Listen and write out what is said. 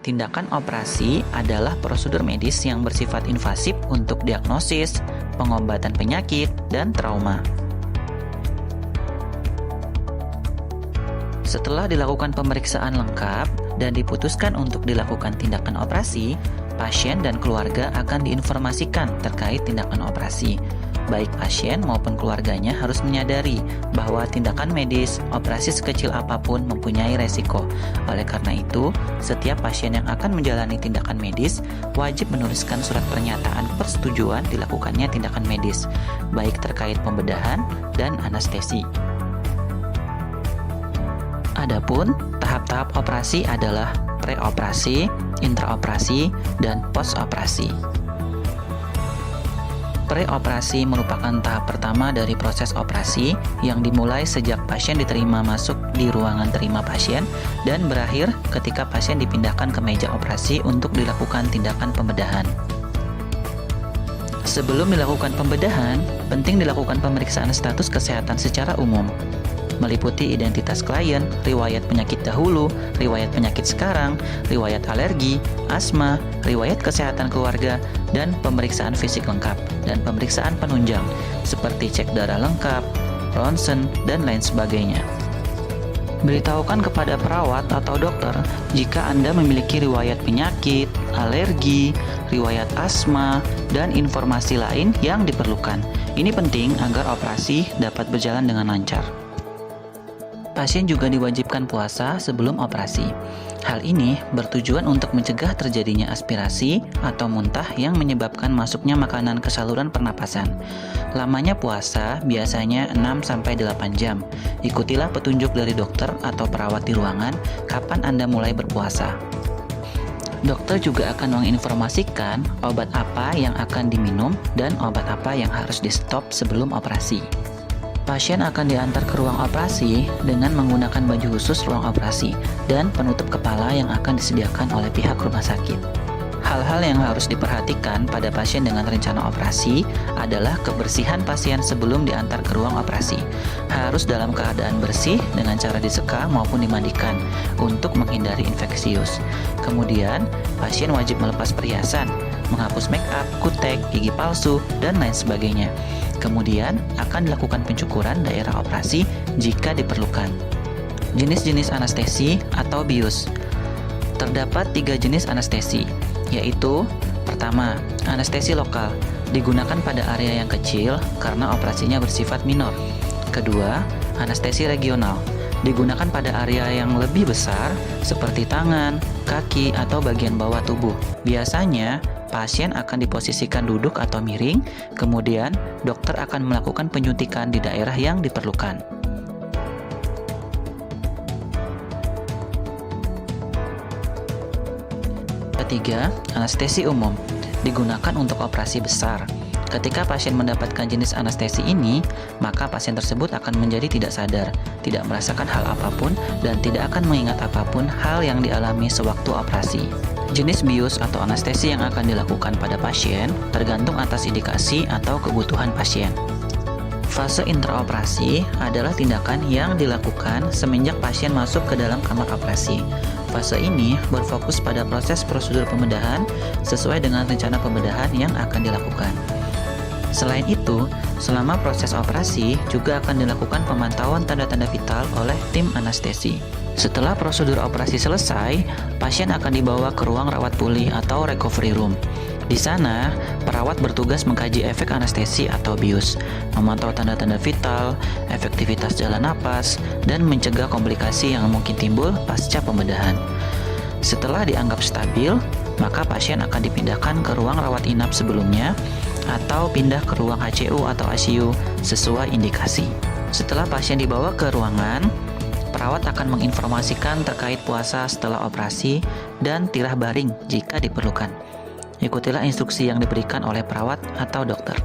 Tindakan operasi adalah prosedur medis yang bersifat invasif untuk diagnosis, pengobatan penyakit, dan trauma. Setelah dilakukan pemeriksaan lengkap dan diputuskan untuk dilakukan tindakan operasi, pasien dan keluarga akan diinformasikan terkait tindakan operasi. Baik pasien maupun keluarganya harus menyadari bahwa tindakan medis, operasi sekecil apapun mempunyai resiko. Oleh karena itu, setiap pasien yang akan menjalani tindakan medis wajib menuliskan surat pernyataan persetujuan dilakukannya tindakan medis, baik terkait pembedahan dan anestesi. Adapun tahap-tahap operasi adalah preoperasi, intraoperasi, dan postoperasi. Preoperasi merupakan tahap pertama dari proses operasi yang dimulai sejak pasien diterima masuk di ruangan terima pasien dan berakhir ketika pasien dipindahkan ke meja operasi untuk dilakukan tindakan pembedahan. Sebelum dilakukan pembedahan, penting dilakukan pemeriksaan status kesehatan secara umum, meliputi identitas klien, riwayat penyakit dahulu, riwayat penyakit sekarang, riwayat alergi, asma, riwayat kesehatan keluarga, dan pemeriksaan fisik lengkap, dan pemeriksaan penunjang, seperti cek darah lengkap, ronsen, dan lain sebagainya. Beritahukan kepada perawat atau dokter jika Anda memiliki riwayat penyakit, alergi, riwayat asma, dan informasi lain yang diperlukan. Ini penting agar operasi dapat berjalan dengan lancar. Pasien juga diwajibkan puasa sebelum operasi. Hal ini bertujuan untuk mencegah terjadinya aspirasi atau muntah yang menyebabkan masuknya makanan ke saluran pernapasan. Lamanya puasa biasanya 6-8 jam. Ikutilah petunjuk dari dokter atau perawat di ruangan kapan Anda mulai berpuasa. Dokter juga akan menginformasikan obat apa yang akan diminum dan obat apa yang harus di-stop sebelum operasi. Pasien akan diantar ke ruang operasi dengan menggunakan baju khusus ruang operasi dan penutup kepala yang akan disediakan oleh pihak rumah sakit. Hal-hal yang harus diperhatikan pada pasien dengan rencana operasi adalah kebersihan pasien sebelum diantar ke ruang operasi. Harus dalam keadaan bersih dengan cara diseka maupun dimandikan untuk menghindari infeksius. Kemudian, pasien wajib melepas perhiasan, menghapus make up, kutek, gigi palsu, dan lain sebagainya. Kemudian akan dilakukan pencukuran daerah operasi jika diperlukan. Jenis-jenis anestesi atau bius. Terdapat 3 jenis anestesi, yaitu pertama, anestesi lokal, digunakan pada area yang kecil karena operasinya bersifat minor. Kedua, anestesi regional, digunakan pada area yang lebih besar seperti tangan, kaki, atau bagian bawah tubuh. Biasanya, pasien akan diposisikan duduk atau miring, kemudian dokter akan melakukan penyuntikan di daerah yang diperlukan. Ketiga, anestesi umum, digunakan untuk operasi besar. Ketika pasien mendapatkan jenis anestesi ini, maka pasien tersebut akan menjadi tidak sadar, tidak merasakan hal apapun, dan tidak akan mengingat apapun hal yang dialami sewaktu operasi. Jenis bius atau anestesi yang akan dilakukan pada pasien tergantung atas indikasi atau kebutuhan pasien. Fase intraoperasi adalah tindakan yang dilakukan semenjak pasien masuk ke dalam kamar operasi. Fase ini berfokus pada proses prosedur pembedahan sesuai dengan rencana pembedahan yang akan dilakukan. Selain itu, selama proses operasi juga akan dilakukan pemantauan tanda-tanda vital oleh tim anestesi. Setelah prosedur operasi selesai, pasien akan dibawa ke ruang rawat pulih atau recovery room. Di sana, perawat bertugas mengkaji efek anestesi atau bius, memantau tanda-tanda vital, efektivitas jalan napas, dan mencegah komplikasi yang mungkin timbul pasca pembedahan. Setelah dianggap stabil, maka pasien akan dipindahkan ke ruang rawat inap sebelumnya atau pindah ke ruang HCU atau ICU sesuai indikasi. Setelah pasien dibawa ke ruangan, perawat akan menginformasikan terkait puasa setelah operasi dan tirah baring jika diperlukan. Ikutilah instruksi yang diberikan oleh perawat atau dokter.